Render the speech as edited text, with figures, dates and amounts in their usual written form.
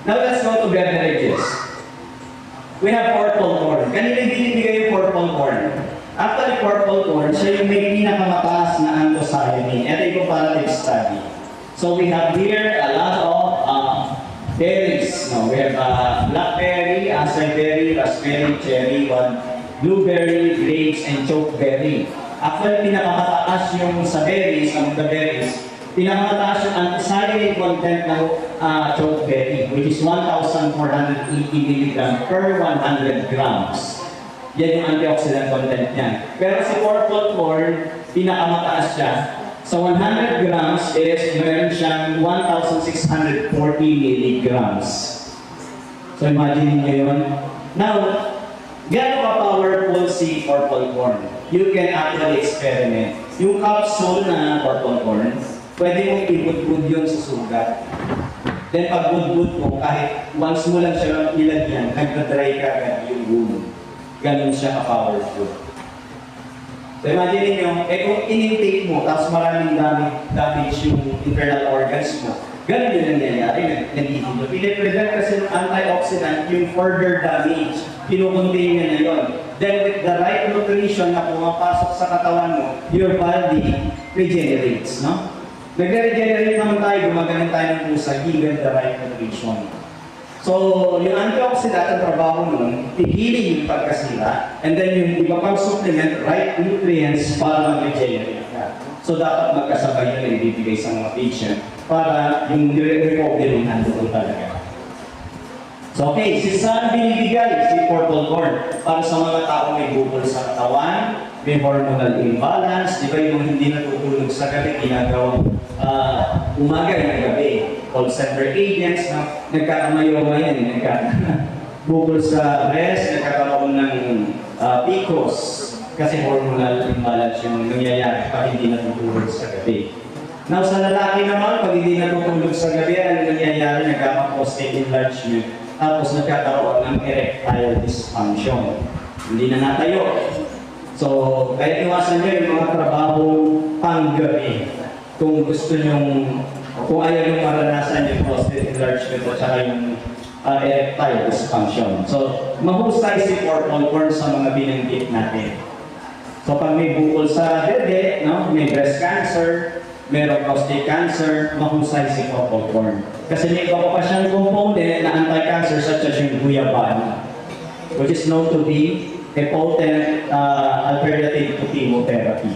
Now let's go to beverages. We have purple corn. Kanina binibigay yung purple corn. Actually, purple corn, siya yung may pinakamataas na anthocyanin. Ito yung comparative study. So we have here a lot of berries. No, we have blackberry, acai berry, raspberry, cherry, blueberry, grapes, and chokeberry. Actually, pinakamataas yung sa berries, among the berries, pinakamataas yung anthocyanin content ng chokeberry, which is 1,480 mg per 100 grams. Yan yung antioxidant content niya. Pero si purple corn, pinakamataas siya. Sa 100 grams is meron siyang 1,640 milligrams. So imagine niyo yun. Now, gano'n ka-powerful si purple corn? You can actually experiment. Yung capsule na purple corn, pwede mong ibud-bud yun sa sugat. Then pag bud-bud mo, kahit once mo lang siya nilagyan, nagdadry ka agad yung wound. Ganun siya ka-powerful. So imagine nyo, kung in-intake mo, tapos maraming damage yung internal organs mo, ganun yung nangyayari, nag-ihilo. Piniprevent kasi ng antioxidant yung further damage, kinukontain niya na yun. Then with the right nutrition na pumapasok sa katawan mo, your body regenerates, no? Nagre-regenerate naman tayo, gumagaling tayo ng pusa, given the right nutrition. So, yung antioxidant ang trabaho nun, pigilin yung pagkasira, and then yung iba pang supplement, right nutrients para mag-regenerate ka. So, dapat magkasabay yun na ibibigay sa mga patient para yung recovery nandoon talaga. So, okay, saan binibigay si purple corn? Para sa mga tao may bukol sa katawan, may hormonal imbalance, di ba yung hindi natutulog sa gabi, ginagawang umaga ng gabi. Call center agents na nagkakamayoma yan, bukol sa breast, nagkakaroon ng PCOS kasi hormonal imbalance yung nangyayari pag hindi natutulog sa gabi. Now sa lalaki naman, pag hindi natutulog sa gabi, ano nangyayari? Nagkaka-prostate enlargement, tapos nagkakaroon ng erectile dysfunction. Hindi na natayo. So, kaya iwasan nyo yung mga trabaho pang-gabi. Kung gusto nyong kung ayaw yung maranasan yung prostate enlargement at saka yung erectile dysfunction. So, mahusay si purple corn sa mga binanggit natin. So, pag may bukol sa dede, no, may breast cancer, mayroong prostate cancer, mahusay si purple corn. Kasi may iba pa siyang component na anti-cancer such as yung guyabana, which is known to be a potent alternative to chemotherapy.